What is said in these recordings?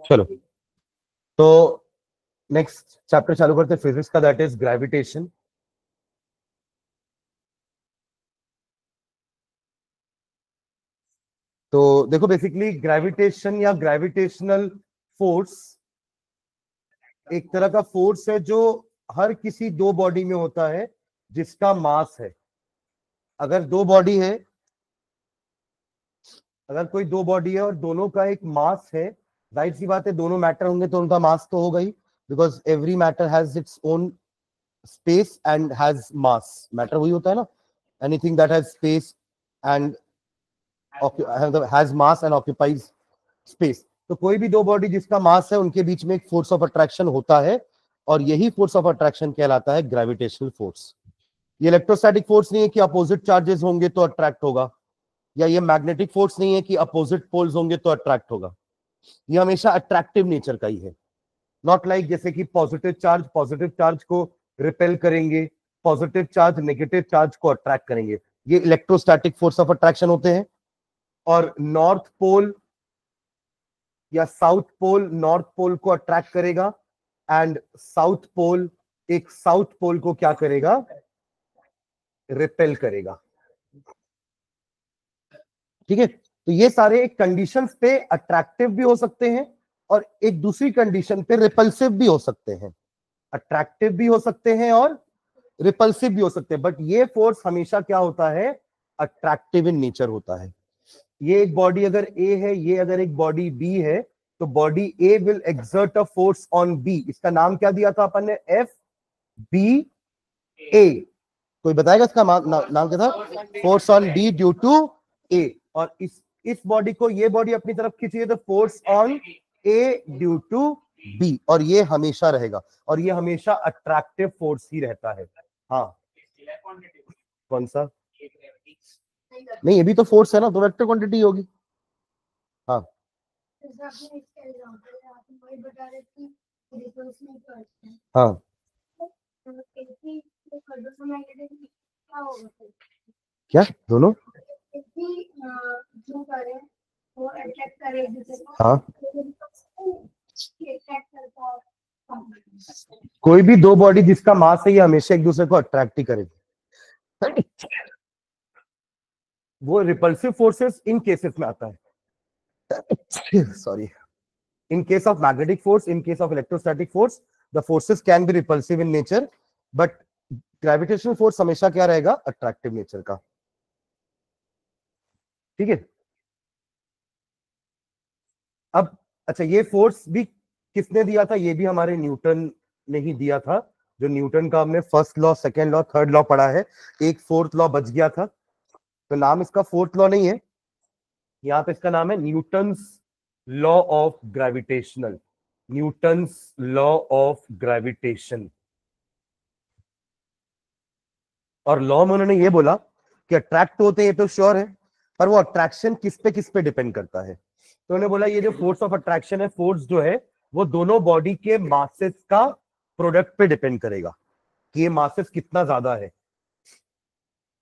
चलो, तो next chapter चालू करते हैं फिजिक्स का, दैट इज ग्रेविटेशन। तो देखो, बेसिकली ग्रेविटेशन या ग्रेविटेशनल फोर्स एक तरह का फोर्स है जो हर किसी दो बॉडी में होता है जिसका मास है। अगर दो बॉडी है, अगर कोई दो बॉडी है और दोनों का एक मास है, जाहिर सी बात है दोनों मैटर होंगे तो उनका मास तो होगा ही, because every matter has its own space and has mass. Matter वही होता है ना, anything that has space and has mass and occupies space. तो कोई भी दो बॉडी जिसका मास है उनके बीच में एक फोर्स ऑफ अट्रैक्शन होता है, और यही फोर्स ऑफ अट्रैक्शन कहलाता है ग्रेविटेशनल फोर्स। ये इलेक्ट्रोस्टैटिक फोर्स नहीं है कि अपोजिट चार्जेस होंगे तो अट्रैक्ट होगा, या ये मैग्नेटिक फोर्स नहीं है कि अपोजिट पोल्स होंगे तो अट्रैक्ट होगा। ये हमेशा अट्रैक्टिव नेचर का ही है। नॉट लाइक जैसे कि पॉजिटिव चार्ज को रिपेल करेंगे, पॉजिटिव चार्ज नेगेटिव चार्ज को अट्रैक्ट करेंगे। ये इलेक्ट्रोस्टैटिक फोर्स ऑफ अट्रैक्शन होते हैं। और नॉर्थ पोल या साउथ पोल नॉर्थ पोल को अट्रैक्ट करेगा, एंड साउथ पोल एक साउथ पोल को क्या करेगा, रिपेल करेगा। ठीक है, तो ये सारे एक कंडीशंस पे अट्रैक्टिव भी हो सकते हैं और एक दूसरी कंडीशन पे रिपल्सिव भी हो सकते हैं। अट्रैक्टिव भी हो सकते हैं और रिपल्सिव भी हो सकते हैं, बट ये फोर्स हमेशा क्या होता है, अट्रैक्टिव इन नेचर होता है। ये एक बॉडी अगर ए है, ये अगर एक बॉडी बी है, तो body a will exert a force on b. इसका नाम क्या दिया था अपन ने, एफ बी ए। कोई बताएगा इसका नाम क्या था, force on B due to A. और इस बॉडी को ये बॉडी अपनी तरफ खींची है तो force on a due to b, और ये हमेशा रहेगा, और ये हमेशा अट्रैक्टिव फोर्स ही रहता है। हाँ, कौन सा, नहीं ये भी तो फोर्स है ना, तो वेक्टर क्वांटिटी होगी। हाँ, हाँ, क्या दोनों, हाँ, कोई भी दो बॉडी जिसका मास है ये हमेशा एक दूसरे को अट्रैक्ट ही करेगी। वो रिपल्सिव फोर्सेस इन केसेस में आता है, sorry, in case of magnetic force, in case of electrostatic force, the forces can be repulsive in nature, but gravitational force हमेशा क्या रहेगा, अट्रैक्टिव नेचर का। ठीक है, अब अच्छा, ये फोर्स भी किसने दिया था, ये भी हमारे न्यूटन ने ही दिया था। जो न्यूटन का हमने first law, second law, third law पढ़ा है, एक फोर्थ लॉ बच गया था, तो नाम इसका फोर्थ लॉ नहीं है, यहाँ पे इसका नाम है Newton's law of gravitational, Newton's law of gravitation. और लॉ में उन्होंने ये बोला कि अट्रैक्ट होते हैं, ये तो श्योर है, पर वो अट्रैक्शन किस पे डिपेंड करता है। तो उन्होंने बोला ये जो फोर्स ऑफ अट्रैक्शन है, फोर्स जो है वो दोनों बॉडी के मासेस का प्रोडक्ट पे डिपेंड करेगा कि ये मासेस कितना ज्यादा है,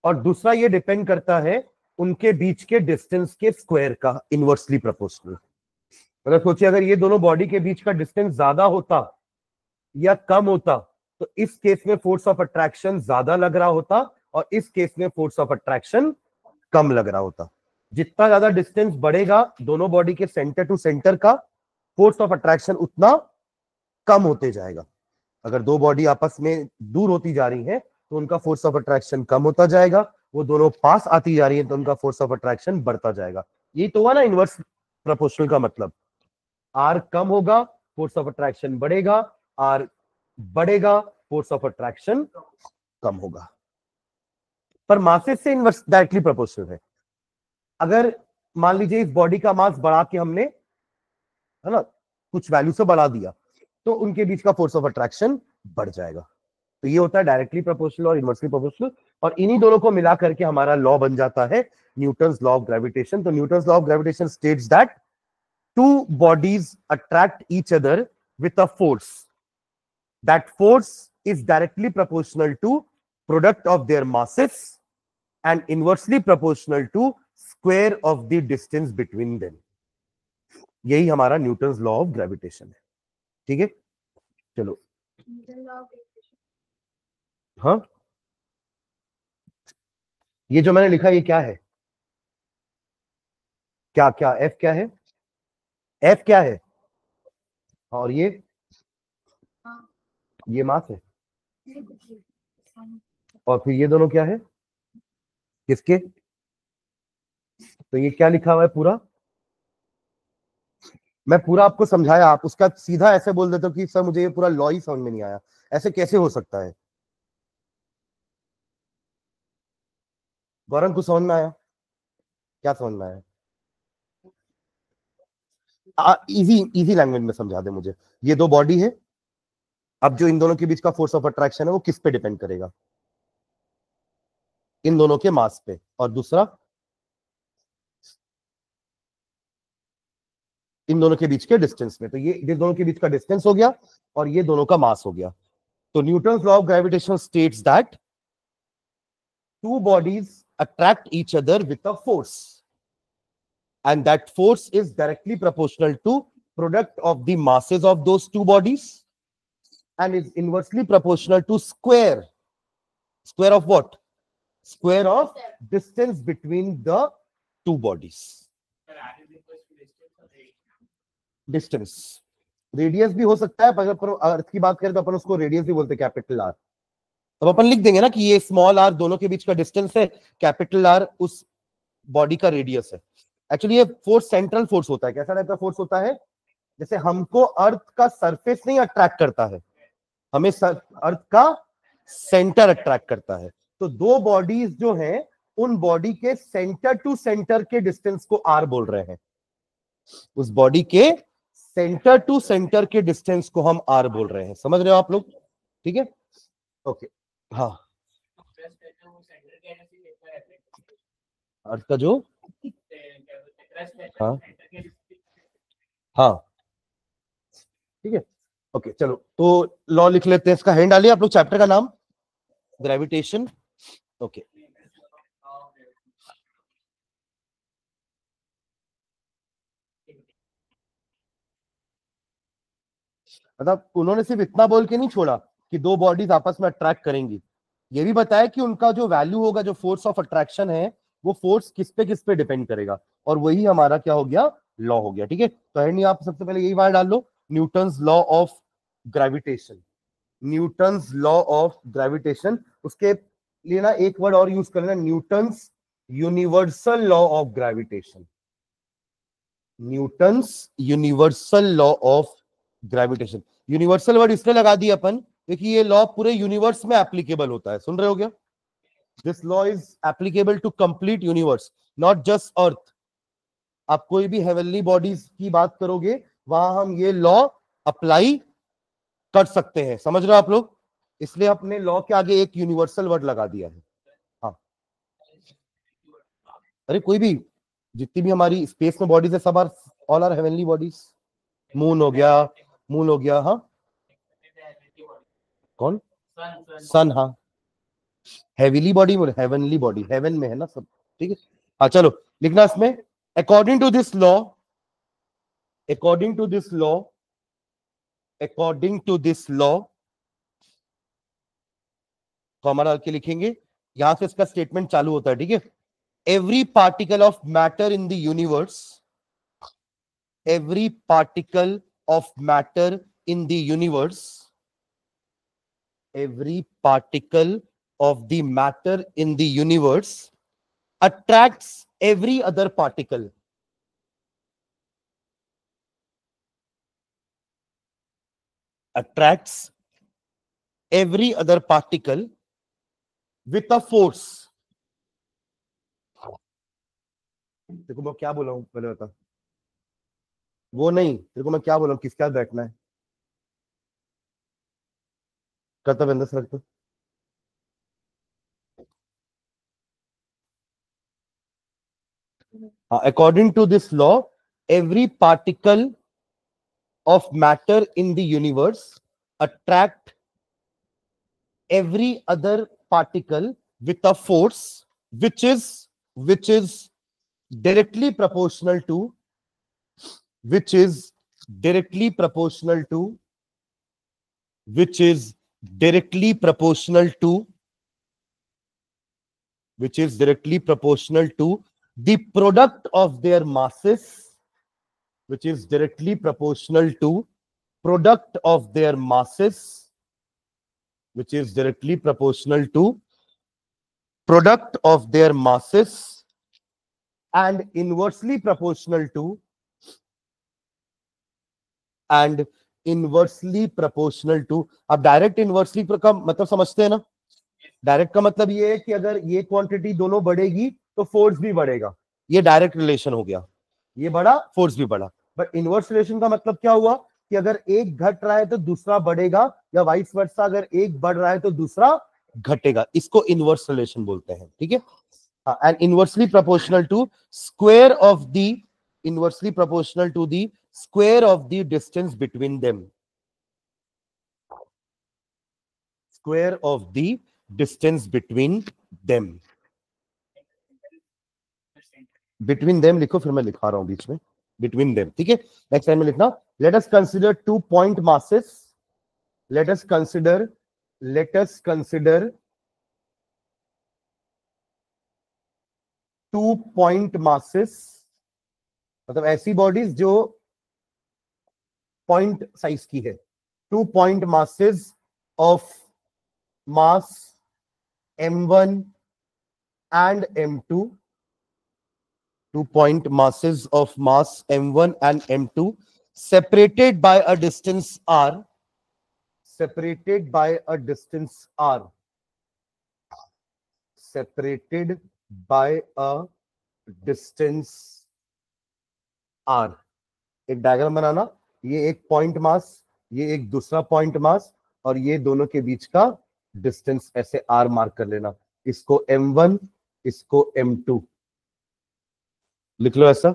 और दूसरा ये डिपेंड करता है उनके बीच के डिस्टेंस के स्क्वायर का, इनवर्सली प्रोपोर्शनल। मतलब सोचिए अगर ये दोनों बॉडी के बीच का डिस्टेंस ज्यादा होता या कम होता, तो इस केस में फोर्स ऑफ अट्रैक्शन ज्यादा लग रहा होता और इस केस में फोर्स ऑफ अट्रैक्शन कम लग रहा होता। जितना ज्यादा डिस्टेंस बढ़ेगा दोनों बॉडी के सेंटर टू सेंटर का, फोर्स ऑफ अट्रैक्शन उतना कम होते जाएगा। अगर दो बॉडी आपस में दूर होती जा रही है तो उनका फोर्स ऑफ अट्रैक्शन कम होता जाएगा, वो दोनों पास आती जा रही है तो उनका फोर्स ऑफ अट्रैक्शन बढ़ता जाएगा। ये तो हुआ ना इनवर्स प्रोपोर्शनल का मतलब, आर कम होगा फोर्स ऑफ अट्रैक्शन बढ़ेगा, आर बढ़ेगा फोर्स ऑफ अट्रैक्शन कम होगा। पर मासेस से इनवर्स डायरेक्टली प्रोपोर्शनल है। अगर मान लीजिए इस बॉडी का मास बढ़ा के हमने, है ना, कुछ वैल्यू से बढ़ा दिया, तो उनके बीच का फोर्स ऑफ अट्रैक्शन बढ़ जाएगा। तो ये होता है डायरेक्टली प्रोपोर्शनल और इनवर्सली प्रोपोर्शनल, और इन्हीं दोनों को मिला करके हमारा लॉ बन जाता है न्यूटन्स लॉ ऑफ ग्रेविटेशन। तो Newton's law of gravitation states that two bodies attract each other with a force. That force is directly proportional to product of their masses and inversely proportional to square of the distance between them. यही हमारा Newton's law of gravitation है। ठीक है, चलो। हाँ, ये जो मैंने लिखा ये क्या है? क्या क्या एफ क्या है? एफ क्या है? और ये मास है। और फिर ये दोनों क्या है? किसके? तो ये क्या लिखा हुआ है पूरा? मैं पूरा आपको समझाया, आप उसका सीधा ऐसे बोल देते हो कि सर मुझे ये पूरा लॉ ही समझ में नहीं आया। ऐसे कैसे हो सकता है? गौरव को समझ में आया? क्या समझ में आया? इजी इजी लैंग्वेज में समझा दे मुझे। ये दो बॉडी है, अब जो इन दोनों के बीच का फोर्स ऑफ अट्रैक्शन है वो किस पे डिपेंड करेगा? इन दोनों के मास पे। और दूसरा, इन दोनों के बीच के डिस्टेंस में। तो ये दोनों के बीच का डिस्टेंस हो गया और ये दोनों का मास हो गया। तो Newton's law of gravitation states that two bodies attract each other with a force, and that force is directly proportional to product of the masses of those two bodies and is inversely proportional to square of what? Square of distance between the two bodies. Distance, radius भी हो सकता है, अगर अर्थ की बात करें तो अपन उसको रेडियस भी बोलते हैं, कैपिटल आर। तो अपन लिख देंगे ना कि ये स्मॉल आर दोनों के बीच का डिस्टेंस है, कैपिटल आर उस बॉडी का रेडियस है। एक्चुअली ये फोर्स सेंट्रल फोर्स होता है। कैसा टाइप का फोर्स होता है? जैसे हमको अर्थ का सरफेस नहीं अट्रैक्ट करता है, हमें अर्थ का सेंटर अट्रैक्ट करता है। तो दो बॉडीज जो हैं उन बॉडी के सेंटर टू सेंटर के डिस्टेंस को आर बोल रहे हैं। उस बॉडी के सेंटर टू सेंटर के डिस्टेंस को हम आर बोल रहे हैं। समझ रहे हो आप लोग? ठीक है, ओके। हाँ, अर्थ का जो, हाँ हाँ, ठीक है, ओके। चलो तो लॉ लिख लेते हैं, इसका हैंड डालिए आप लोग, चैप्टर का नाम ग्रेविटेशन। ओके, मतलब उन्होंने सिर्फ इतना बोल के नहीं छोड़ा कि दो बॉडीज आपस में अट्रैक्ट करेंगी, ये भी बताया कि उनका जो वैल्यू होगा, जो फोर्स ऑफ अट्रैक्शन है, वो फोर्स किस पे डिपेंड करेगा। और वही हमारा क्या हो गया? लॉ हो गया। ठीक है, तो है नहीं, आप सबसे पहले यही बात डाल लो, Newton's law of gravitation. Newton's law of gravitation, उसके लिए ना एक वर्ड और यूज कर लेना, Newton's universal law of gravitation. Newton's universal law of gravitation. Universal word इसलिए लगा दिया अपन, देखिए ये लॉ पूरे यूनिवर्स में एप्लीकेबल होता है। सुन रहे हो क्या? This law is applicable to complete universe, not just earth. आप कोई भी हेवनली बॉडीज की बात करोगे, वहां हम ये लॉ अप्लाई कर सकते हैं। समझ रहे हो आप लोग? इसलिए अपने लॉ के आगे एक यूनिवर्सल वर्ड लगा दिया है। हाँ, अरे कोई भी, जितनी भी हमारी स्पेस में बॉडीज है, सब are all are heavenly bodies. Moon हो गया, मून हो गया, हाँ। कौन? सन, हाँ। Heavily body, heavenly body, heaven में है ना सब। ठीक है, हाँ चलो लिखना इसमें, according to this law, according to this law, according to this law, comma डाल के लिखेंगे, यहां से इसका स्टेटमेंट चालू होता है। ठीक है, every particle of matter in the universe, every particle of matter in the universe, every particle of the matter in the universe attracts every other particle, attracts every other particle with a force। देखो मैं क्या बोला हूं, पहले बता। वो नहीं, देखो मैं क्या बोला हूं, किसका बैठना है, कर्तव्य अंदर से रखते। According to this law, every particle of matter in the universe attract every other particle with a force which is directly proportional to which is directly proportional to, which is directly proportional to, which is directly proportional to the product of their masses, which is directly proportional to product of their masses, which is directly proportional to product of their masses, and inversely proportional to, and inversely proportional to. अब direct inversely का मतलब समझते हैं ना? Direct का मतलब ये है कि अगर ये क्वांटिटी दोनों बढ़ेगी तो फोर्स भी बढ़ेगा, ये डायरेक्ट रिलेशन हो गया, ये बढ़ा फोर्स भी बढ़ा। बट इनवर्स रिलेशन का मतलब क्या हुआ कि अगर एक घट रहा है तो दूसरा बढ़ेगा, या वाइस वर्सा, अगर एक बढ़ रहा है तो दूसरा घटेगा, इसको इनवर्स रिलेशन बोलते हैं। ठीक है, and inversely proportional to square of the, inversely proportional to the square of the distance between them, square of the distance between them, between them लिखो, फिर मैं लिखा रहा हूं बीच में between them। ठीक है, नेक्स्ट टाइम में लिखना, let us consider 2 point masses, let us consider 2 point masses, मतलब ऐसी बॉडीज जो पॉइंट साइज की है। 2 point masses of mass m1 and m2, 2 point masses of mass m1 and m2 separated by a distance r, separated by a distance r, separated by a distance r। एक diagram बनाना, ये एक point mass, ये एक दूसरा point mass, और ये दोनों के बीच का डिस्टेंस ऐसे r मार्क कर लेना, इसको m1, इसको m2 लिख लो ऐसा।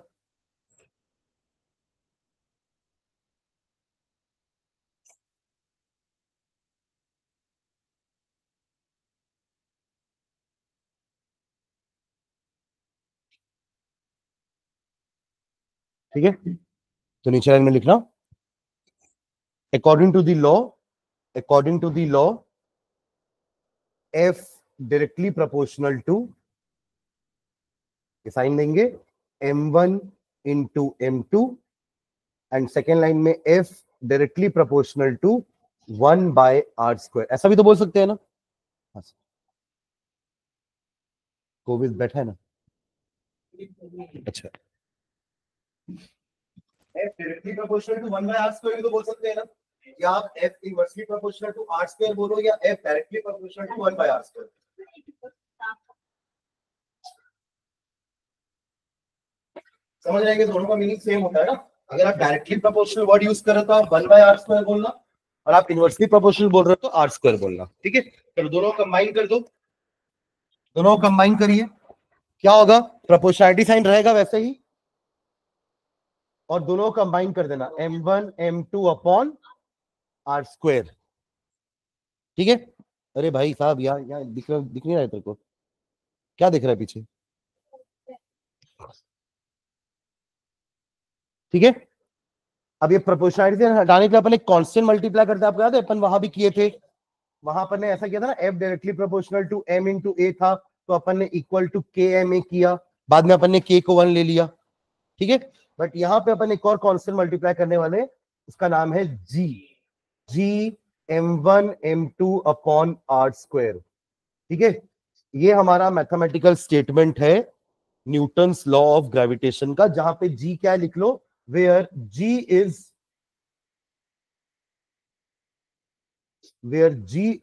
ठीक है, तो नीचे लाइन में लिखना, according to the law, according to the law f directly proportional to, sign देंगे m1 into m2, and second line में f directly proportional to 1 by r square, ऐसा भी तो बोल सकते हैं ना? कोविड बैठा है ना? अच्छा, f directly proportional to 1 by r square भी तो बोल सकते हैं ना? या आप f inversely proportional to r square बोलो, या f directly proportional to 1 by r square. समझ जाएंगे, दोनों का मीनिंग सेम होता है ना। अगर आप डायरेक्टली प्रोपोर्शनल वर्ड यूज कर रहे हो तो आप 1 बाय r स्क्वायर बोलना, और आप इनवर्सली प्रोपोर्शनल बोल रहे हो तो r स्क्वायर बोलना। ठीक है, तो दोनों कंबाइन कर दो, दोनों कंबाइन करिए, क्या होगा? प्रोपोर्शनैलिटी साइन रहेगा वैसे ही, और दोनों कंबाइन कर देना m1 m2 upon r square. ठीक है, अरे भाई साहब, यहाँ दिख नहीं रहा है तेरे को? क्या दिख रहा है पीछे? ठीक है, अब ये प्रोपोर्शनैलिटी हटाने के लिए अपन एक कांस्टेंट मल्टीप्लाई करते हैं, आपको याद है अपन वहां भी किए थे, वहां अपन ने ऐसा किया था ना, f directly proportional to m into a था, तो अपन ने equal to k m a किया, बाद में अपन ने k को 1 ले लिया। ठीक है, बट यहाँ पे अपन एक और कांस्टेंट मल्टीप्लाई करने वाले, उसका नाम है g, g m1 m2 upon r square. ठीक है, ये हमारा मैथमेटिकल स्टेटमेंट है न्यूटन्स लॉ ऑफ ग्रेविटेशन का, जहां पे g क्या है लिख लो, where g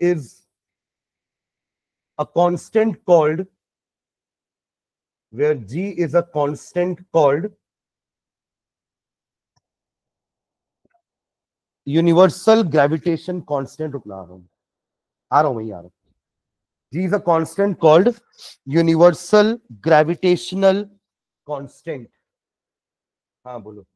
is a constant called, where g is a constant called universal gravitation constant। रुकना, आ रहा हूं वहीं आ रहा हूं। g is a constant called universal gravitational constant। हाँ बोलो।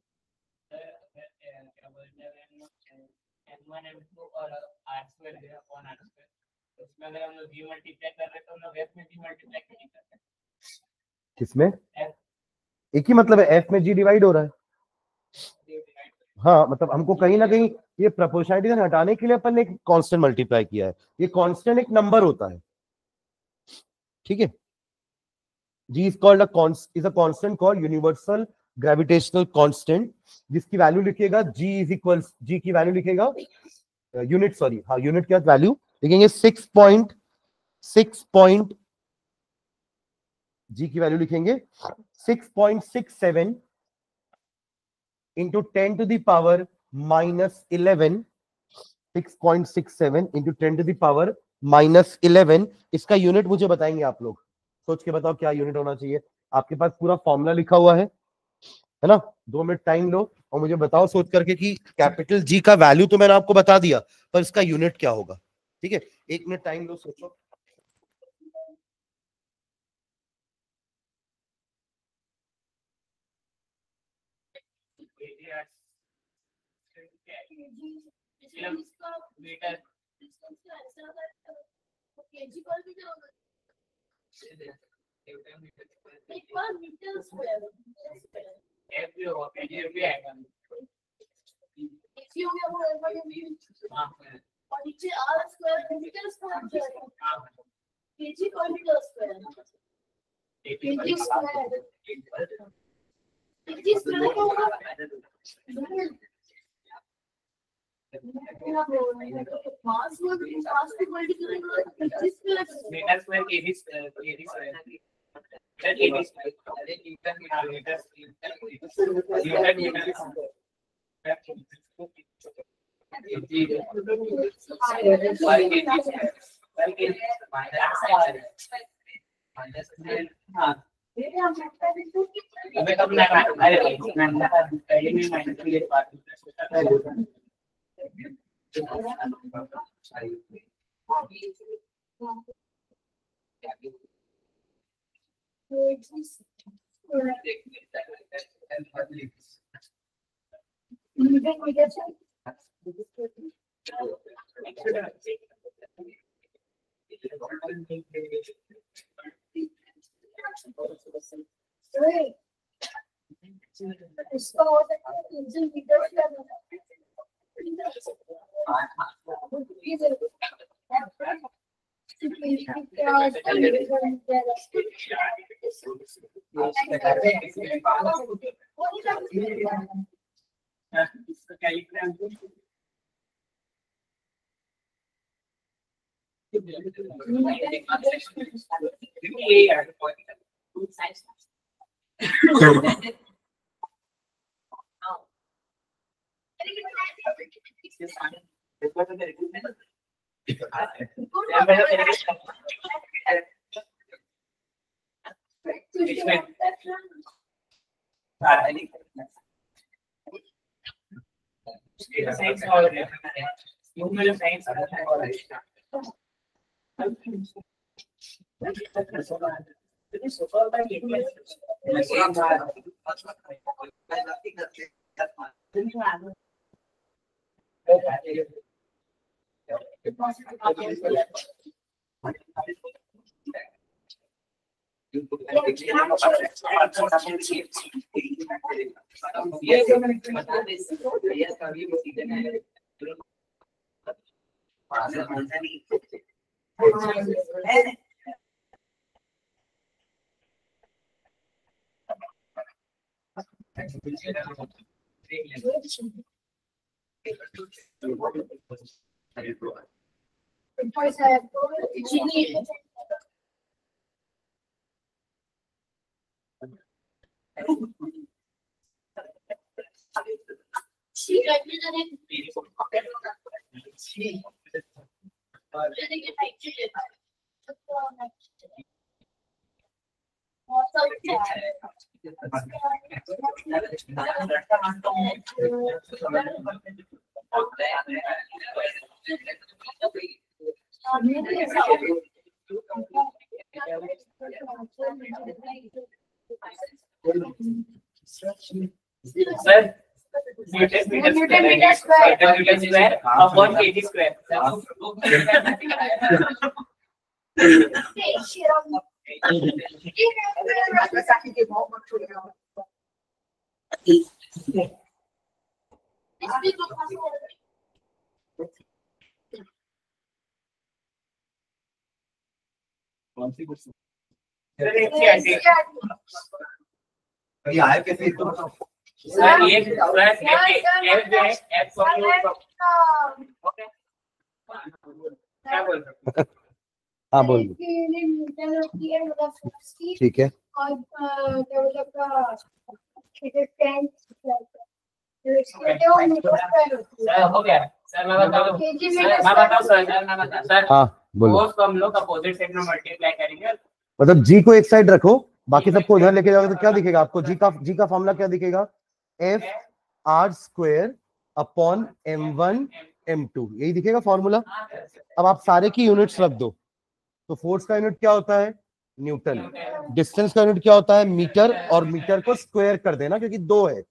किसमें? एक ही मतलब है, f में g डिवाइड हो रहा है। हाँ मतलब हमको कहीं ना कहीं ये प्रोपोर्शनलिटी से हटाने के लिए अपन ने एक कांस्टेंट मल्टीप्लाई किया है। ये कांस्टेंट एक नंबर होता है, ठीक है। G is called is a constant called universal gravitational constant, जिसकी वैल्यू लिखिएगा G is equals, G की वैल्यू लिखिएगा यूनिट, सॉरी हाँ यूनिट क्या वैल्यू लिखेंगे 6.6 G की वैल्यू लिखेंगे 6.67 into 10 to the power -11, 6.67 into 10 to the power -11। इसका यूनिट मुझे बताएंगे आप लोग, सोच के बताओ क्या यूनिट होना चाहिए। आपके पास पूरा फॉर्मूला लिखा हुआ है ना। 2 मिनट टाइम लो और मुझे बताओ सोच करके कि कैपिटल जी का वैल्यू तो मैंने आपको बता दिया, पर इसका यूनिट क्या होगा। ठीक है, 1 मिनट टाइम लो, सोचो। Sir, Newton square upon kg square. आया कैसे तो सर ये F ओके क्या बोल रहे हो? हाँ बोल ठीक है सर हो गया सर मैं बताऊं सर हाँ बोलो फोर्स को हम लोग अपोजिट साइड में मल्टीप्लाई करेंगे मतलब जी को एक साइड रखो बाकी सबको उधर लेके जाओगे तो क्या दिखेगा आपको जी का फॉर्मूला क्या दिखेगा F R square upon m1 m2 यही दिखेगा फॉर्मूला अब आप सारे की यूनिट्स रख दो तो फोर्स का यूनिट क्या होता है न्यूटन डिस्टेंस का यूनिट क्या होता है मीटर और मीटर को स्क्वायर कर देना क्योंकि 2 है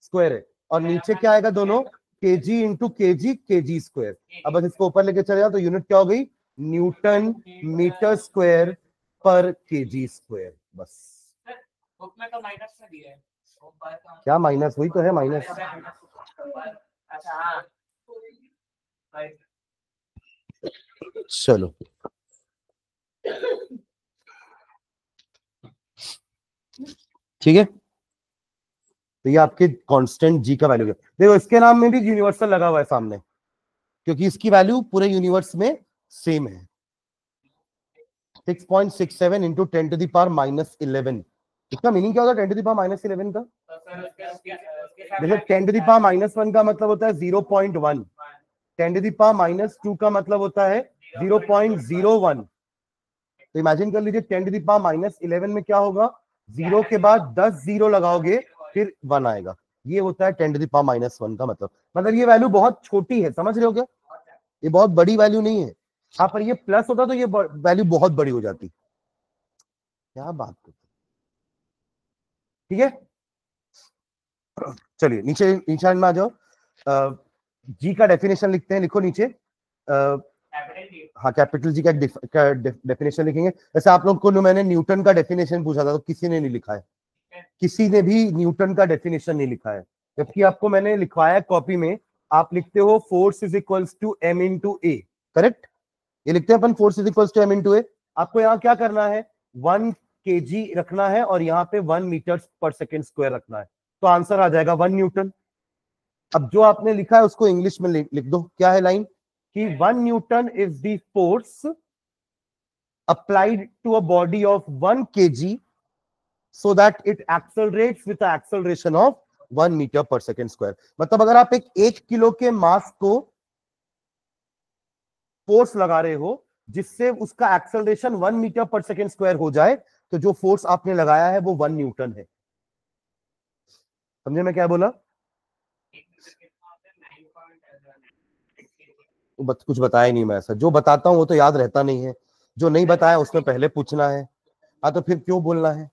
स्क्वायर है और नीचे क्या आएगा दोनों केजी इंटू केजी स्क्वायर अब बस इसको ऊपर लेके चले जाओ तो यूनिट क्या हो गई न्यूटन मीटर स्क्वायर पर केजी स्क्वायर बस बुक में तो माइनस में दिया है क्या माइनस वही तो है माइनस अच्छा हाँ चलो ठीक है तो ये आपके कांस्टेंट जी का वैल्यू है देखो इसके नाम में भी यूनिवर्सल लगा हुआ है सामने क्योंकि इसकी वैल्यू पूरे यूनिवर्स में सेम है 6.67 इंटू 10 टू द पावर -11 इसका मीनिंग क्या होता है 10 टू द पावर -11 का जैसे 10 टू द पावर -1 का मतलब होता है 0.1 10 टू द पावर -2 का मतलब होता है 0.01 तो इमेजिन कर लीजिए 10 टू द पावर -11 में क्या होगा 0 के बाद 10 जीरो लगाओगे फिर 1 आएगा ये होता है 10 टू द पावर -1 का मतलब ये वैल्यू बहुत छोटी है समझ रहे हो क्या ये बहुत बड़ी वैल्यू नहीं है हाँ पर ये प्लस होता तो ये वैल्यू बहुत बड़ी हो जाती क्या बात करते ठीक है चलिए नीचे नीचे में आ जाओ जी का डेफिनेशन लिखते हैं लिखो नीचे हाँ कैपिटल जी का डेफिनेशन लिखेंगे जैसे आप लोग को मैंने न्यूटन का डेफिनेशन पूछा था तो किसी ने नहीं लिखा है किसी ने भी न्यूटन का डेफिनेशन नहीं लिखा है जबकि आपको मैंने लिखवाया कॉपी में आप लिखते हो force is equals to m into a correct ये लिखते हैं अपन force is equals to m into a आपको यहाँ क्या करना है 1 kg रखना है और यहाँ पे 1 मीटर पर सेकेंड स्क्वायर रखना है तो आंसर आ जाएगा 1 न्यूटन अब जो आपने लिखा है उसको इंग्लिश में लिख दो क्या है लाइन कि 1 newton is the force applied to a body of 1 kg so that it accelerates with the acceleration of 1 metre per second square मतलब अगर आप एक किलो के मास को फोर्स लगा रहे हो जिससे उसका acceleration 1 metre per second square हो जाए तो जो फोर्स आपने लगाया है वो 1 न्यूटन है समझे मैं क्या बोला कुछ बताया नहीं मैं ऐसा जो बताता हूं वो तो याद रहता नहीं है जो नहीं बताया उसमें पहले पूछना है हाँ तो फिर क्यों बोलना है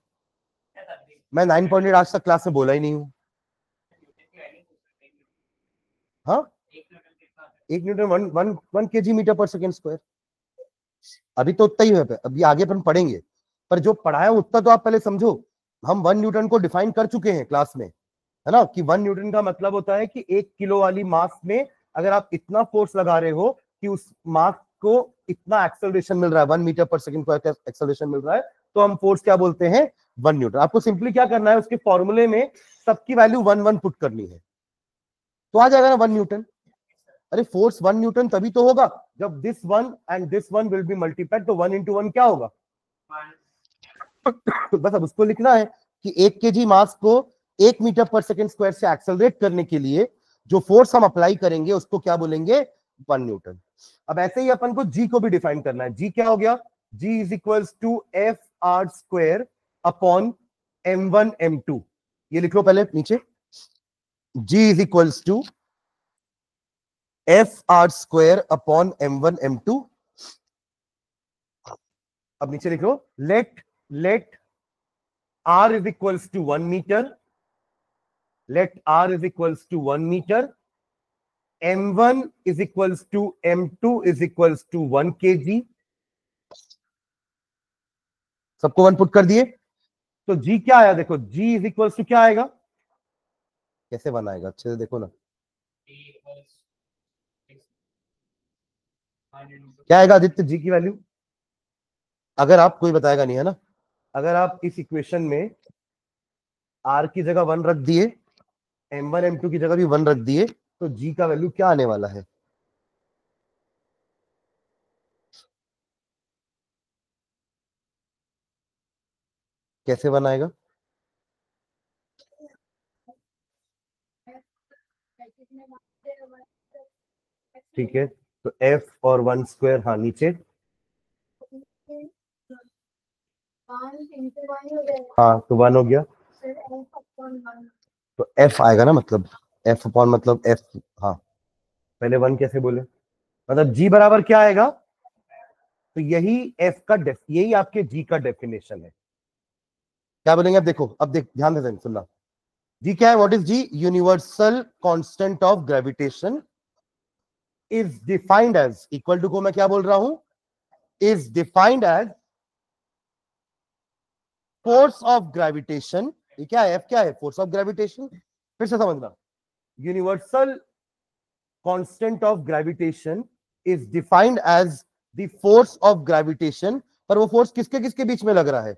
मैं 9.8 आज तक क्लास में बोला ही नहीं हूँ हाँ 1 Newton 1 kg metre per second square अभी तो उतना ही है अभी आगे अपन पढ़ेंगे पर जो पढ़ाया उतना तो आप पहले समझो हम 1 न्यूटन को डिफाइन कर चुके हैं क्लास में है ना कि 1 न्यूटन का मतलब होता है कि 1 किलो वाली मास में अगर आप इतना फोर्स लगा रहे हो कि उस मास को इतना एक्सेलरेशन मिल रहा है 1 मीटर पर सेकेंड का एक्सेलरेशन मिल रहा है तो हम फोर्स क्या बोलते हैं 1 न्यूटन आपको सिंपली क्या करना है उसके फॉर्मूले में सबकी वैल्यू 1 पुट करनी है तो आ जाएगा ना 1 न्यूटन अरे फोर्स 1 न्यूटन तभी तो होगा जब this one and this one will be multiplied तो 1 into 1 क्या होगा बस अब उसको लिखना है कि 1 kg मास को 1 मीटर पर सेकेंड स्क्वायर से एक्सेलरेट करने के लिए जो फोर्स हम अप्लाई करेंगे उसको क्या बोलेंगे 1 न्यूटन अब ऐसे ही अपन को जी को भी डिफाइन करना है जी क्या हो गया G is equals to F R square upon m1 m2 ये लिख लो पहले नीचे G is equals to F R square upon m1 m2 अब नीचे लिख लो let r is equals to 1 meter let r is equals to 1 meter m1 is equals to m2 is equals to 1 kg सबको 1 put कर दिए तो g क्या आया देखो g is equals to क्या आएगा कैसे 1 आएगा अच्छे से देखो ना क्या आएगा आदित्य जी की वैल्यू? अगर आप, कोई बताएगा नहीं है ना, अगर आप इस इक्वेशन में r की जगह 1 रख दिए, m1 m2 की जगह भी 1 रख दिए, तो g का वैल्यू क्या आने वाला है? कैसे बनाएगा? ठीक है, तो f और 1 स्क्वायर, हाँ नीचे, हाँ तो 1 हो गया, तो f आएगा ना, मतलब f अपॉन मतलब f, हाँ पहले 1 कैसे बोले, मतलब g बराबर क्या आएगा? तो यही f का यही आपके g का डेफिनेशन है। क्या बोलेंगे? अब देखो, अब देख, ध्यान से सुनना। जी क्या है? What is G? Universal constant of gravitation is defined as, equal to को मैं क्या बोल रहा हूं? Is defined as force of gravitation. ये क्या है? एफ क्या है? Force of gravitation. फिर से समझना, universal constant of gravitation is defined as the force of gravitation, पर वो फोर्स किसके किसके बीच में लग रहा है?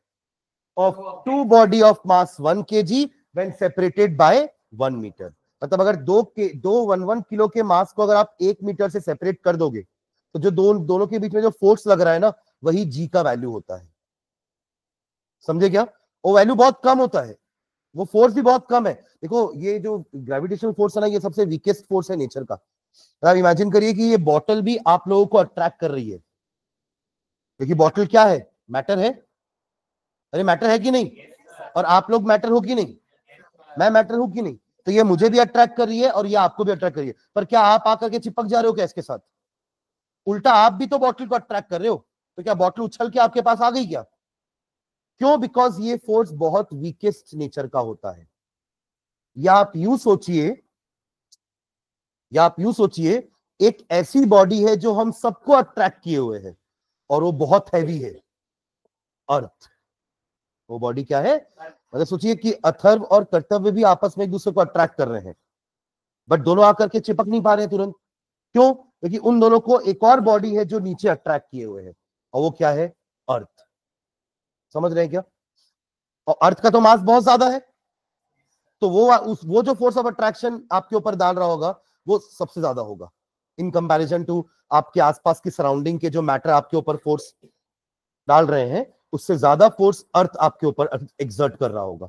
Of two body of mass 1 kg when separated by 1 metre. मतलब अगर दो 1 किलो के मास को अगर आप 1 मीटर से सेपरेट कर दोगे, तो जो दोनों के बीच में जो फोर्स लग रहा है ना, वही जी का वैल्यू होता है। समझे क्या? वो वैल्यू बहुत कम होता है, वो फोर्स भी बहुत कम है। देखो, ये जो ग्रेविटेशनल फोर्स है ना, ये सबसे वीकेस्ट फोर्स है नेचर का। आप इमेजिन करिए कि ये बॉटल भी आप लोगों को अट्रैक्ट कर रही है, क्योंकि बॉटल क्या है? मैटर है। अरे मैटर है कि नहीं? और आप लोग मैटर हो कि नहीं? मैं मैटर हूं कि नहीं? तो ये मुझे भी अट्रैक्ट कर रही है और ये आपको भी अट्रैक्ट कर रही है। पर क्या आप आकर के चिपक जा रहे हो क्या इसके साथ? उल्टा आप भी तो बॉटल को अट्रैक्ट कर रहे हो। तो क्या बॉटल उछल के आपके पास आ गई क्या? क्यों? बिकॉज ये फोर्स बहुत वीकेस्ट नेचर का होता है। या आप यूं सोचिए, एक ऐसी बॉडी है जो हम सबको अट्रैक्ट किए हुए है, और वो बहुत हैवी है, अर्थ। वो बॉडी क्या है? मतलब सोचिए कि अथर्व और कर्तव्य भी आपस में एक दूसरे को अट्रैक्ट कर रहे हैं, बट दोनों आकर के चिपक नहीं पा रहे हैं तुरंत। क्यों? क्योंकि उन दोनों को एक और बॉडी है जो नीचे अट्रैक्ट किए हुए है, और वो क्या है? अर्थ। समझ रहे हैं क्या? और अर्थ का तो मास बहुत ज्यादा है, तो वो जो फोर्स ऑफ अट्रैक्शन आपके ऊपर डाल रहा होगा, वो सबसे ज्यादा होगा इन कंपैरिजन टू आपके आसपास की सराउंडिंग के जो मैटर आपके ऊपर फोर्स डाल रहे हैं, उससे ज्यादा फोर्स अर्थ आपके ऊपर एक्सर्ट कर रहा होगा।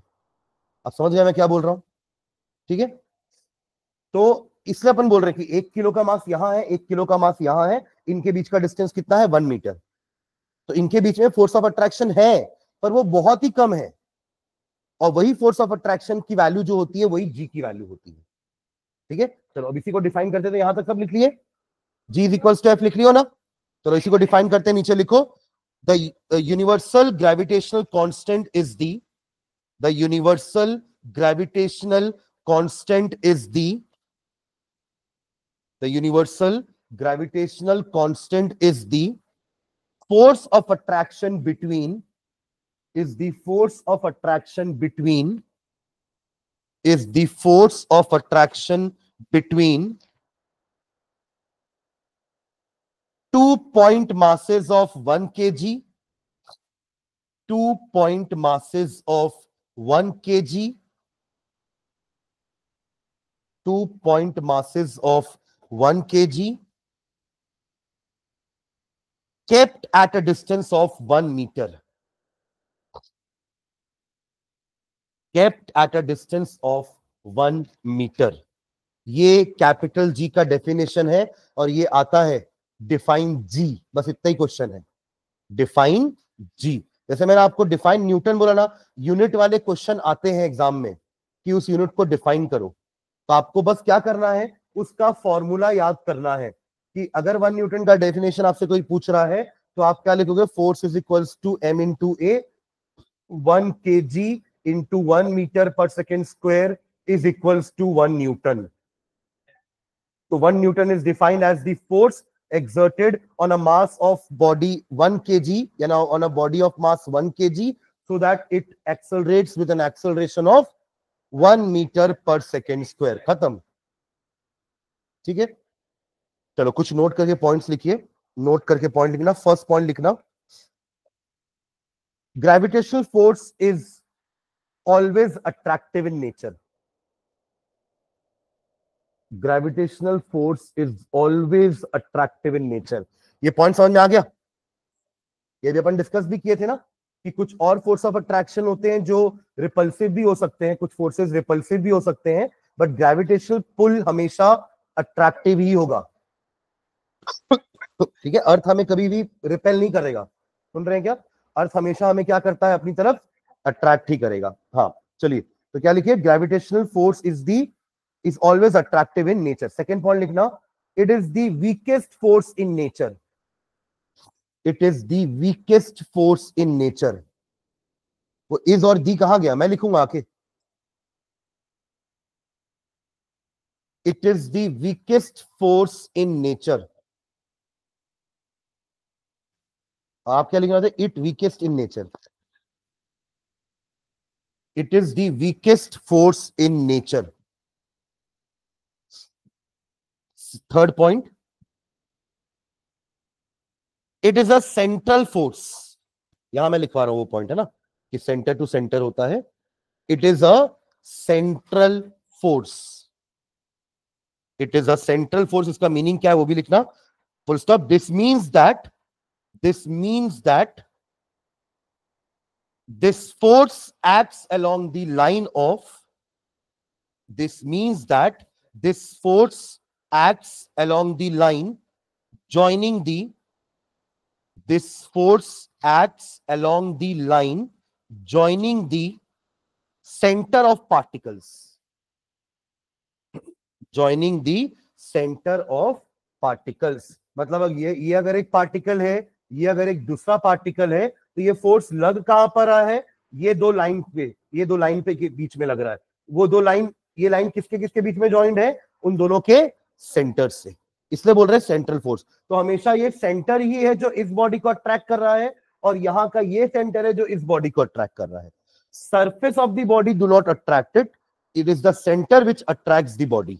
आप समझ गए मैं क्या बोल रहा हूं? ठीक है, तो इसलिए अपन बोल रहे हैं कि 1 किलो का मास यहां है, 1 किलो का मास यहां है, इनके बीच का डिस्टेंस कितना है? 1 मीटर। तो इनके बीच में फोर्स ऑफ अट्रैक्शन है, पर वो बहुत ही कम है, और वही फोर्स ऑफ अट्रैक्शन की वैल्यू जो होती है, वही जी की वैल्यू होती है। ठीक है, चलो अब इसी को डिफाइन करते थे। यहां तक सब लिख लिए? जी इज इक्वल्स टू एफ लिख लियो ना? चलो इसी को डिफाइन करते हैं, नीचे लिखो, the universal gravitational constant is the universal gravitational constant is the universal gravitational constant is the force of attraction between is the force of attraction between is the force of attraction between 2 point masses of 1 kg, 2 point masses of 1 kg, 2 point masses of 1 kg kept at a distance of 1 meter, kept at a distance of 1 meter। ये capital G का definition है, और ये आता है define जी। बस इतना ही question है, डिफाइन जी। जैसे मैंने आपको डिफाइन न्यूटन बोला ना, यूनिट वाले क्वेश्चन आते हैं एग्जाम में कि उस यूनिट को डिफाइन करो, तो आपको बस क्या करना है? उसका फॉर्मूला याद करना है कि अगर 1 न्यूटन का डेफिनेशन आपसे कोई पूछ रहा है, तो आप क्या लिखोगे? Force is equals to m into a, 1 kg into 1 metre per second square is equals to 1 Newton. So 1 Newton is defined as the force exerted on a mass of body 1 kg, on a body of mass 1 kg, so that it accelerates with an acceleration of 1 meter per second square। खत्म। ठीक है, चलो कुछ note करके points लिखिए, note करके point लिखना। First point लिखना, gravitational force is always attractive in nature. Gravitational force is always attractive in nature. ये पॉइंट समझ में आ गया? ये भी अपन डिस्कस भी किए थे ना कि कुछ और फोर्स ऑफ अट्रैक्शन होते हैं जो रिपल्सिव भी हो सकते हैं, कुछ फोर्सेस रिपल्सिव भी हो सकते हैं, बट ग्रेविटेशनल पुल हमेशा अट्रैक्टिव ही होगा। ठीक है, अर्थ हमें कभी भी रिपेल नहीं करेगा, सुन रहे हैं क्या? अर्थ हमेशा हमें क्या करता है, अपनी तरफ अट्रैक्ट ही करेगा। हाँ चलिए, तो क्या लिखिए, gravitational force is always attractive in nature. Second point लिखना, it is the weakest force in nature. It is the weakest force in nature. वो इज और दी कहा गया, मैं लिखूंगा आके। It is the weakest force in nature. आप क्या लिखना था? It weakest in nature. It is the weakest force in nature. Third point, it is a central force. यहां मैं लिखवा रहा हूं वो पॉइंट है ना कि सेंटर टू सेंटर होता है। It is a central force. It is a central force, इसका मीनिंग क्या है वो भी लिखना, full stop. This means that this force acts along the line of this means that this force acts along the line joining the this force acts along the line joining the center of particles, joining the center of particles। मतलब ये अगर एक particle है, ये अगर एक दूसरा particle है, तो ये फोर्स लग कहां पर रहा है? ये दो लाइन पे के बीच में लग रहा है। वो दो लाइन, ये लाइन किसके किसके बीच में ज्वाइंट है? उन दोनों के सेंटर से, इसलिए बोल रहे हैं सेंट्रल फोर्स। तो हमेशा ये सेंटर ही है जो इस बॉडी को अट्रैक्ट कर रहा है, और यहां का ये सेंटर है जो इस बॉडी को अट्रैक्ट कर रहा है। Surface of the body do not attract it, it is the centre which attracts the body.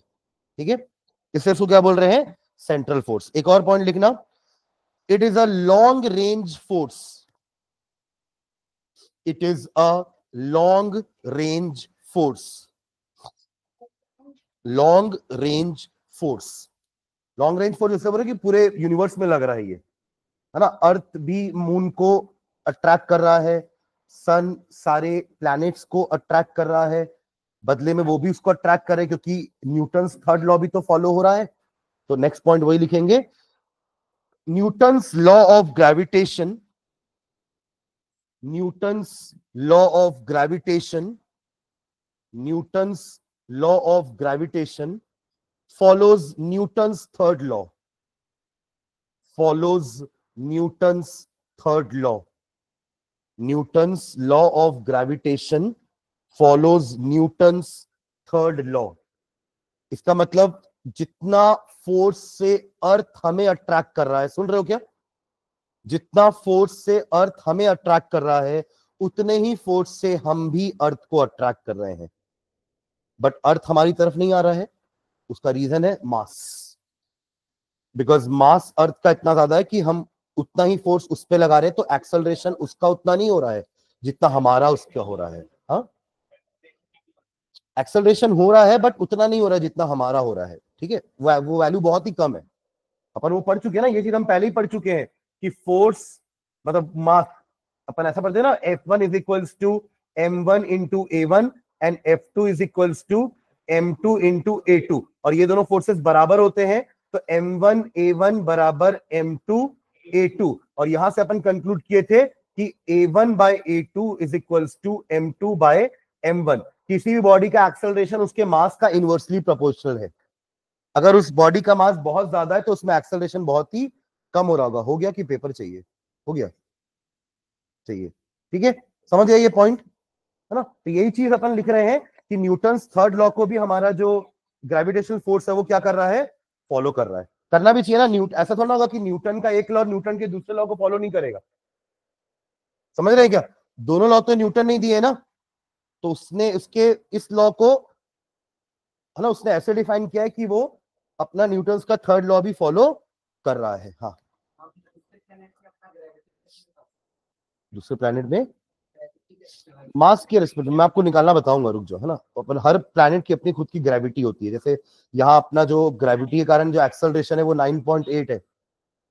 ठीक है, इससे इसको क्या बोल रहे हैं? Central force. एक और पॉइंट लिखना, it is a long range force. It is a long range force. Long range force, long range force इससे बोल रहे कि पूरे यूनिवर्स में लग रहा है ये, है ना। अर्थ भी मून को अट्रैक्ट कर रहा है, सन सारे प्लैनेट्स को अट्रैक्ट कर रहा है, बदले में वो भी उसको अट्रैक्ट करे, क्योंकि न्यूटन्स थर्ड लॉ भी तो फॉलो हो रहा है। तो नेक्स्ट पॉइंट वही लिखेंगे, Newton's law of gravitation, Newton's law of gravitation, Newton's law of gravitation follows Newton's third law, follows Newton's third law, Newton's law of gravitation follows Newton's third law। इसका मतलब जितना force से अर्थ हमें attract कर रहा है, सुन रहे हो क्या? जितना फोर्स से अर्थ हमें अट्रैक्ट कर रहा है, उतने ही फोर्स से हम भी अर्थ को अट्रैक्ट कर रहे हैं, बट अर्थ हमारी तरफ नहीं आ रहा है। उसका रीजन है मास, बिकॉज मास अर्थ का इतना ज्यादा है कि हम उतना ही फोर्स उस पर लगा रहे हैं, तो एक्सेलरेशन उसका उतना नहीं हो रहा है जितना हमारा उसका हो रहा है। हाँ, एक्सेलरेशन हो रहा है बट उतना नहीं हो रहा है जितना हमारा हो रहा है। ठीक है, वो वैल्यू बहुत ही कम है। अपन वो पढ़ चुके हैं ना, ये चीज हम पहले ही पढ़ चुके हैं कि फोर्स मतलब मास, अपन ऐसा पढ़ते हैं ना, F1 is equals to m1 into A1 and F2 is equals to m2 into A2, और ये दोनों फोर्सेस बराबर होते हैं, तो m1 A1 बराबर m2 A2। और यहां से अपन कंक्लूड किए थे कि A1 by A2 is equals to m2 by m1। किसी भी बॉडी का एक्सेलरेशन उसके मास का इनवर्सली प्रोपोर्शनल है। अगर उस बॉडी का मास बहुत ज्यादा है तो उसमें एक्सेलरेशन बहुत ही कम हो रहा होगा। हो गया कि पेपर चाहिए? हो गया, चाहिए। ठीक है, समझ गए ये पॉइंट, है ना। तो यही चीज अपन लिख रहे हैं कि न्यूटन्स थर्ड लॉ को भी हमारा जो ग्रेविटेशनल फोर्स है वो क्या कर रहा है? फॉलो कर रहा है। करना भी चाहिए ना। ऐसा थोड़ा होगा कि न्यूटन का एक लॉ न्यूटन के दूसरे लॉ को फॉलो नहीं करेगा। समझ रहे हैं क्या? दोनों लॉ तो न्यूटन नहीं दिए ना, तो उसने उसके इस लॉ को, है ना, उसने ऐसे डिफाइन किया है कि वो अपना न्यूटन्स का थर्ड लॉ भी फॉलो कर रहा है। हाँ, दूसरे प्लैनेट में मास के रिस्पेक्ट में आपको निकालना बताऊंगा, रुक जाओ, है ना। अपन हर प्लैनेट की अपनी खुद की ग्रेविटी होती है। जैसे यहाँ अपना जो ग्रेविटी के कारण जो एक्सेलरेशन है वो 9.8 है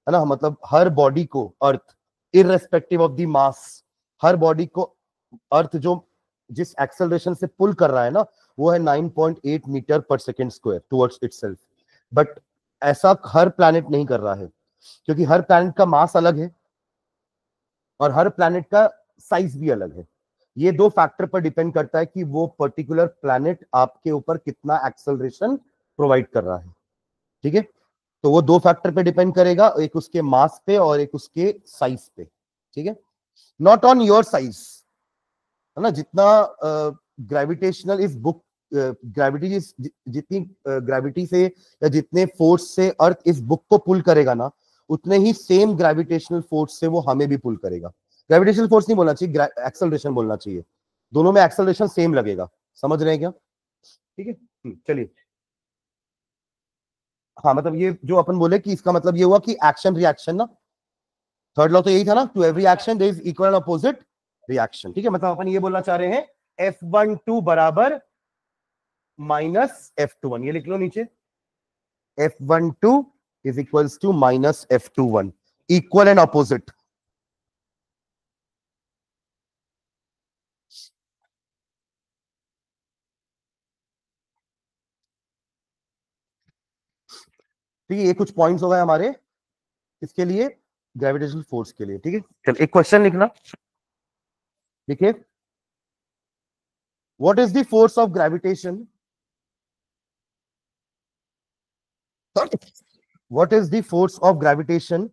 ना। मतलब हर बॉडी को earth, irrespective of the mass, हर बॉडी को अर्थ जो जिस एक्सेलरेशन से पुल कर रहा है ना, वो है 9.8 metre per second square towards itself. But ऐसा हर प्लैनेट नहीं कर रहा है, क्योंकि हर प्लैनेट का मास अलग है और हर प्लैनेट का साइज भी अलग है। ये दो फैक्टर पर डिपेंड करता है कि वो पर्टिकुलर प्लैनेट आपके ऊपर कितना एक्सेलरेशन प्रोवाइड कर रहा है। ठीक है, तो वो दो फैक्टर पे डिपेंड करेगा, एक उसके मास पे और एक उसके साइज पे। ठीक है, नॉट ऑन योर साइज, है ना। जितना ग्रेविटेशनल इस बुक ग्रेविटी जितनी ग्रेविटी से या जितने फोर्स से अर्थ इस बुक को पुल करेगा ना, उतने ही सेम ग्रेविटेशनल फोर्स से वो हमें भी पुल करेगा। ग्रेविटेशनल फोर्स नहीं बोलना चाहिए, एक्सेलरेशन बोलना चाहिए। दोनों में एक्सेलरेशन सेम लगेगा। समझ रहे हैं क्या? ठीक है, चलिए। हाँ, मतलब ये जो अपन बोले कि इसका मतलब ये हुआ कि एक्शन रिएक्शन ना, थर्ड लॉ तो यही था ना, to every action there is equal and opposite reaction. ठीक है, मतलब अपन ये बोलना चाह रहे हैं F12 बराबर माइनस F21, ये लिख लो नीचे। F12 is equals to minus F21, equal and opposite. ठीक है, ये कुछ पॉइंट्स हो गए हमारे इसके लिए, ग्रेविटेशनल फोर्स के लिए। ठीक है, चल एक क्वेश्चन लिखना। देखिए, what is the force of gravitation, what is the force of gravitation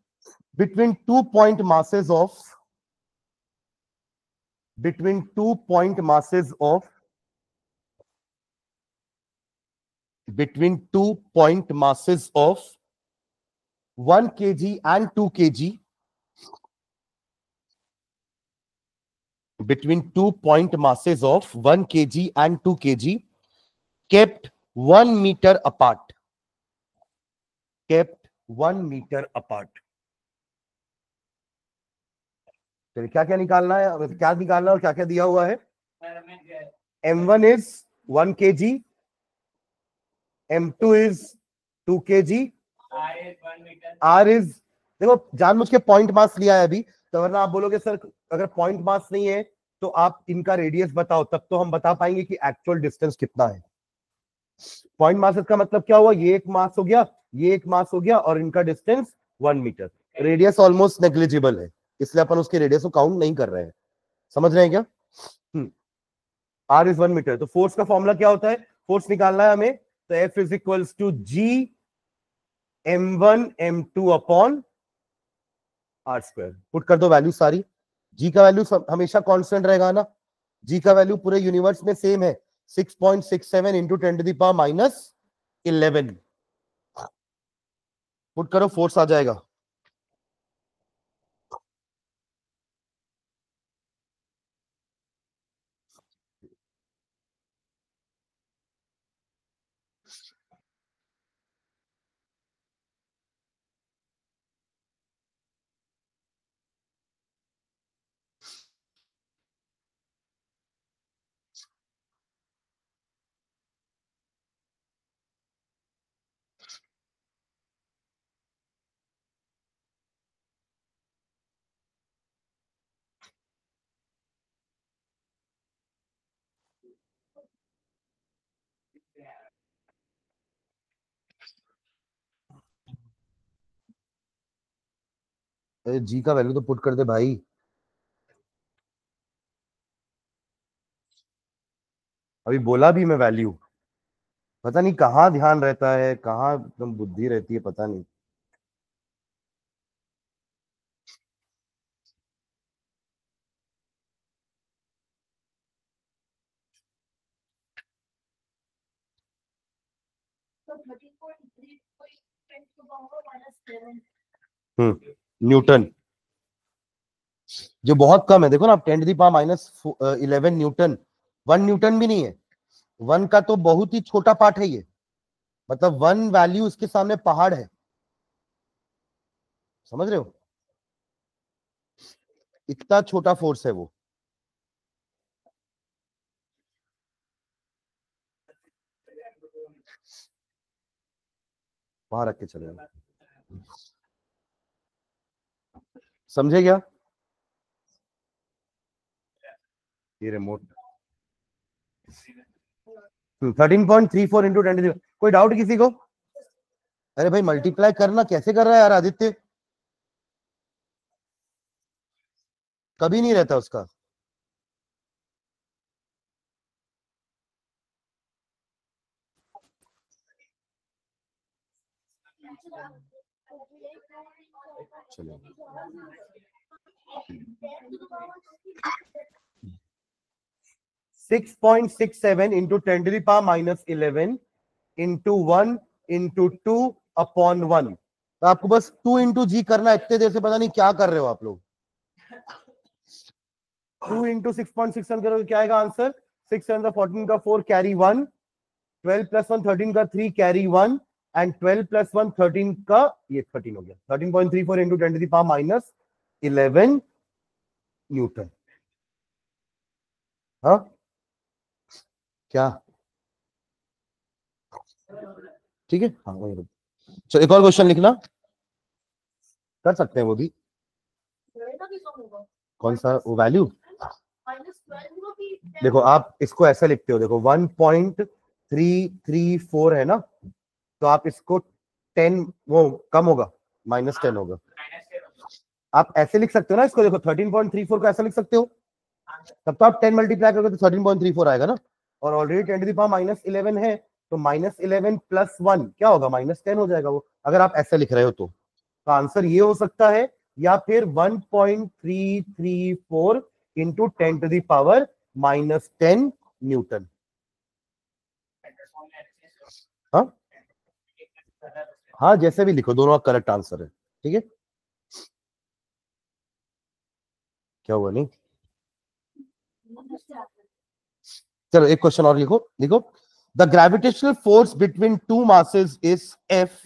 between 2 point masses of between 2 point masses of between 2 point masses of 1 kg and 2 kg, between 2 point masses of 1 kg and 2 kg, kept 1 meter apart, kept 1 meter apart। तो क्या क्या निकालना है, क्या निकालना और क्या क्या दिया हुआ है? M1 is 1 kg, M2 is 2 kg, R is, देखो जानबूझ के पॉइंट मास लिया है अभी, तो वरना आप बोलोगे सर अगर पॉइंट मास नहीं है तो आप इनका रेडियस बताओ, तब तो हम बता पाएंगे कि एक्चुअल डिस्टेंस कितना है। पॉइंट मास का मतलब क्या हुआ, ये एक मास हो गया, ये एक मास हो गया, और इनका distance 1 metre. Radius almost negligible है, इसलिए अपन उसके रेडियस को काउंट नहीं कर रहे हैं। समझ रहे हैं क्या? R is 1 metre. तो फोर्स का फॉर्मूला क्या होता है, फोर्स निकालना है हमें, तो F is equals to G M1 M2 upon R square. Put कर दो वैल्यू सारी। G का वैल्यू हमेशा कांस्टेंट रहेगा ना, G का वैल्यू पूरे यूनिवर्स में सेम है, 6.67 into 10 to the power minus 11। Put करो, फोर्स आ जाएगा। G का वैल्यू तो पुट कर दे भाई। अभी बोला भी मैं वैल्यू, पता नहीं कहाँ ध्यान रहता है, कहाँ एकदम बुद्धि रहती है, पता नहीं। न्यूटन, जो बहुत कम है। देखो ना आप, 10 to the power minus 11 newton, 1 newton भी नहीं है। 1 का तो बहुत ही छोटा पार्ट है ये। मतलब वन वैल्यू उसके सामने पहाड़ है, समझ रहे हो? इतना छोटा फोर्स है वो। वहां रख के चले जाओ। समझे क्या? ये रिमोट 13.34 इंटू 10। कोई डाउट किसी को? अरे भाई मल्टीप्लाई करना कैसे कर रहा है यार आदित्य, कभी नहीं रहता उसका। चलो 6.67 इंटू 10⁻11 इंटू 1 इंटू 2 अपॉन 1। तो आपको बस 2 इंटू जी करना है, इतने देर से पता नहीं क्या कर रहे हो आप लोग। 2 इंटू 6.67 करोगे क्या आएगा आंसर? 6 7 14 का 4 कैरी 1, 12 प्लस 1 13 का 3 कैरी 1 एंड 12 प्लस 1 13 का ये 13 हो गया। 13.34 इंटू 10⁻11 न्यूटन। हाँ क्या? ठीक है, हाँ वही रुक। चलो एक और क्वेश्चन लिखना, कर सकते हैं वो भी। कौन सा वो वैल्यू? देखो आप इसको ऐसा लिखते हो, देखो 1.334 है ना, तो आप इसको 10 वो कम होगा, -10 होगा। आप ऐसे लिख सकते हो ना इसको, देखो 13.34 को ऐसा लिख सकते हो, तब तो आप 10 मल्टीप्लाई करोगे तो 13.34 आएगा ना। और ऑलरेडी 10⁻11 है, तो -11 प्लस 1 क्या होगा? -10 हो जाएगा वो, अगर आप ऐसे लिख रहे हो तो आंसर ये हो सकता है, या फिर 1.334 इंटू 10⁻10 न्यूटन। हाँ हाँ, जैसे भी लिखो, दोनों का करेक्ट आंसर है। ठीक है, क्या हुआ? नहीं, चलो एक क्वेश्चन और लिखो। लिखो the gravitational force between two masses is F.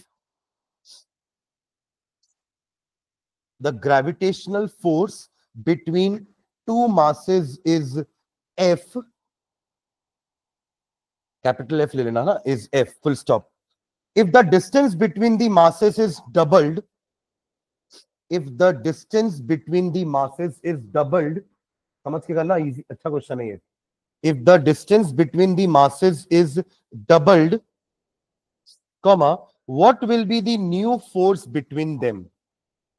The gravitational force between two masses is F, capital F ले लेना ना, is F full stop. If the distance between the masses is doubled, if the distance between the masses is doubled, समझ के करना, easy अच्छा question है ये। if the distance between the masses is doubled, comma, what will be the new force between them?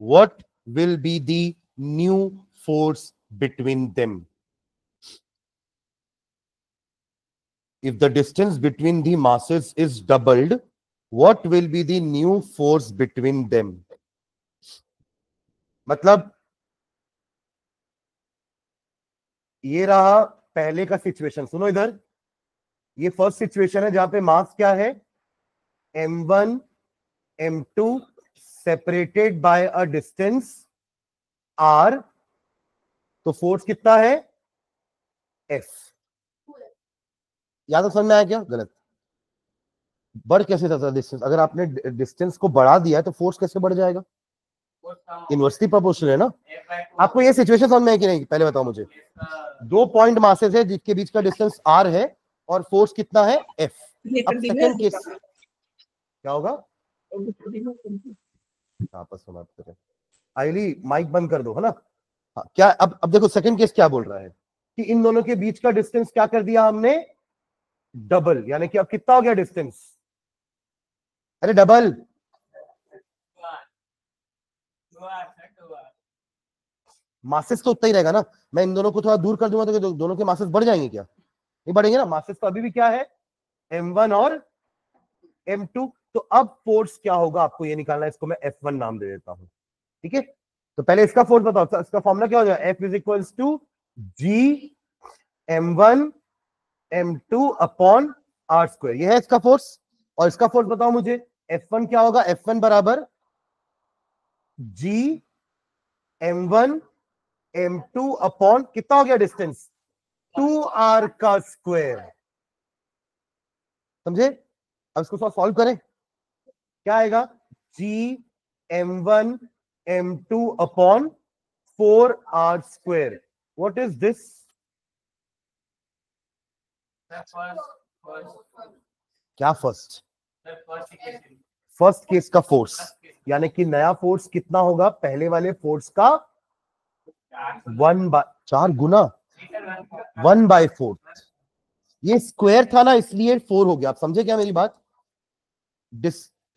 What will be the new force between them? If the distance between the masses is doubled, what will be the new force between them? मतलब ये रहा पहले का situation, सुनो इधर, ये first situation है जहां पे मास क्या है? m1 m2 separated by a distance r, तो फोर्स कितना है? F। या तो समझ में आया क्या? गलत। बढ़ कैसे जाता है डिस्टेंस? अगर आपने डिस्टेंस को बढ़ा दिया है तो फोर्स कैसे बढ़ जाएगा? इनवर्सली प्रोपोर्शनल है ना। आपको ये सिचुएशन समझ में है कि नहीं, पहले बताओ मुझे। दो पॉइंट मासेस है जिसके बीच का डिस्टेंस r है और फोर्स कितना है? F। अब सेकंड केस क्या होगा? आपस में बात करें, आइली माइक बंद कर दो, है ना। हाँ, क्या अब देखो सेकंड केस क्या बोल रहा है कि इन दोनों के बीच का डिस्टेंस क्या कर दिया हमने? डबल, यानी कि अब कितना हो गया डिस्टेंस? अरे डबल, मासेस तो उतना ही रहेगा ना। मैं इन दोनों को थोड़ा दूर कर दूंगा तो दोनों के मासेस बढ़ जाएंगे क्या? नहीं बढ़ेंगे ना, मासेस तो अभी भी क्या है? m1 और m2। तो अब फोर्स क्या होगा आपको ये निकालना है, इसको मैं F1 नाम दे देता हूं। ठीक है, तो पहले इसका फोर्स बताओ, इसका फॉर्मूला क्या हो जाएगा? F is equals to G m1 m2 upon r square, ये है इसका फोर्स। और इसका फोर्स बताओ मुझे, F1 क्या होगा? F1 बराबर जी m1 m2 अपॉन कितना हो गया डिस्टेंस? 2r का स्क्वायर। समझे? अब इसको सॉल्व करें, क्या आएगा, G(m1 m2 upon 4r². What is this? क्या फर्स्ट? फर्स्ट केस का फोर्स, यानी कि नया फोर्स कितना होगा, पहले वाले फोर्स का 1/4 गुना 1/4. ये स्क्वायर था ना, इसलिए 4 हो गया. आप समझे क्या मेरी बात?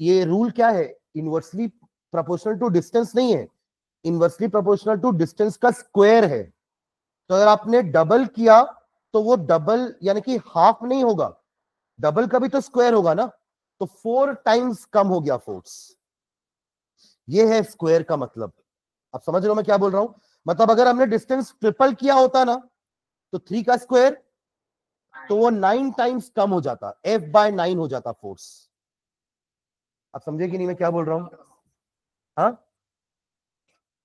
ये रूल क्या है, इनवर्सली प्रोपोर्शनल टू डिस्टेंस नहीं है, इनवर्सली प्रोपोर्शनल टू डिस्टेंस का स्क्वायर है. तो अगर आपने डबल किया तो वो डबल यानी कि हाफ नहीं होगा, डबल का भी तो स्क्वायर होगा ना. तो 4 टाइम्स कम हो गया फोर्स. ये है स्क्वायर का मतलब. आप समझ रहे हो मैं क्या बोल रहा हूं? मतलब अगर हमने डिस्टेंस ट्रिपल किया होता ना, तो 3 का स्क्वायर, तो वो 9 टाइम्स कम हो जाता, F/9 हो जाता फोर्स. आप समझे कि नहीं मैं क्या बोल रहा हूं? हाँ,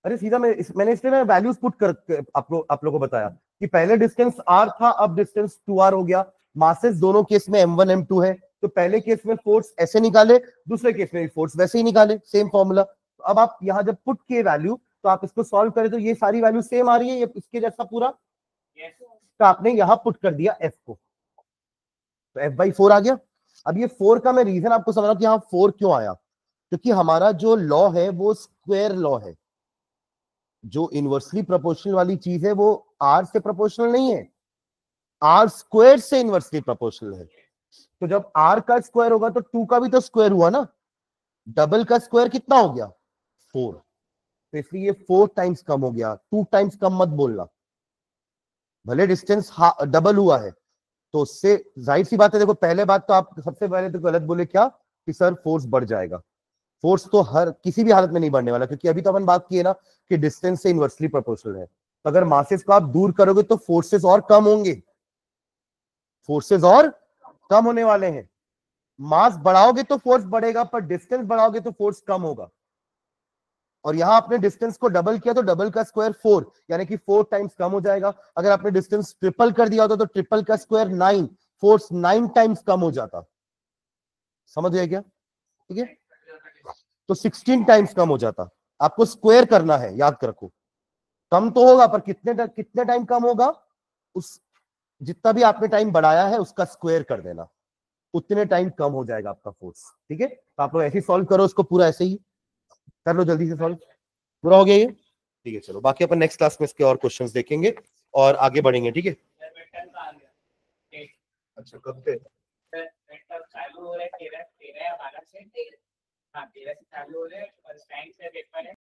अरे सीधा मैंने इसलिए मैं वैल्यूज पुट कर आप लोगों को बताया कि पहले डिस्टेंस r था, अब डिस्टेंस 2r हो गया. मासेस दोनों केस में m1 m2 है, तो पहले केस में फोर्स ऐसे निकाले, दूसरे केस में भी फोर्स वैसे ही निकाले, सेम फॉर्मूला. तो अब आप यहां जब पुट किए वैल्यू, तो आप इसको सॉल्व करें तो ये सारी वैल्यू सेम आ रही है, ये इसके जैसा पूरा. तो आपने यहां पुट कर दिया f को, तो F/4 आ गया. अब ये 4 का मैं रीजन आपको समझ रहा हूं कि यहां 4 क्यों आया, क्योंकि हमारा जो लॉ है वो स्क्वायर लॉ है. जो इनवर्सली प्रोपोर्शनल वाली चीज है वो r से प्रोपोर्शनल नहीं है, r² से इनवर्सली प्रोपोर्शनल है. तो जब r का स्क्वायर होगा तो 2 का भी तो स्क्वायर हुआ ना. डबल का स्क्वायर कितना हो गया, 4. तो इसलिए 4 टाइम्स कम हो गया, 2 टाइम्स कम मत बोलना. भले डिस्टेंस डबल हुआ है, तो उससे जाहिर सी बात है. देखो पहले बात तो आप सबसे पहले तो गलत बोले क्या, कि सर फोर्स बढ़ जाएगा. फोर्स तो हर किसी भी हालत में नहीं बढ़ने वाला, क्योंकि अभी तो अपन बात किए ना कि डिस्टेंस से इनवर्सली प्रोपोर्शनल है. तो अगर मासेस को आप दूर करोगे तो फोर्सेस और कम होंगे, फोर्सेस और कम होने वाले हैं. मास बढ़ाओगे तो फोर्स बढ़ेगा, पर डिस्टेंस बढ़ाओगे तो फोर्स कम होगा. और यहां आपने डिस्टेंस को डबल किया तो डबल का स्क्वायर 4, यानी कि 4 टाइम्स कम हो जाएगा. अगर आपने डिस्टेंस ट्रिपल कर दिया होता तो ट्रिपल का स्क्वायर 9, फोर्स 9 टाइम्स कम हो जाता. समझ गए क्या? ठीक है, तो 16 टाइम्स कम हो जाता. आपको स्क्वायर करना है, याद रखो. कम तो होगा, पर कितने टाइम कम होगा, उस जितना भी आपने टाइम बढ़ाया है उसका स्क्वायर कर देना, उतने टाइम कम हो जाएगा आपका फोर्स. ठीक है, तो आप लोग ऐसे ही सॉल्व करो इसको, पूरा ऐसे ही कर लो, जल्दी से सॉल्व. पूरा हो गया ये? ठीक है, चलो बाकी अपन नेक्स्ट क्लास में इसके और क्वेश्चंस देखेंगे और आगे बढ़ेंगे. ठीक है, अच्छा कब से चालू हो रहा है 13 12 से, हाँ 13 से चालू हो रहा है और टाइम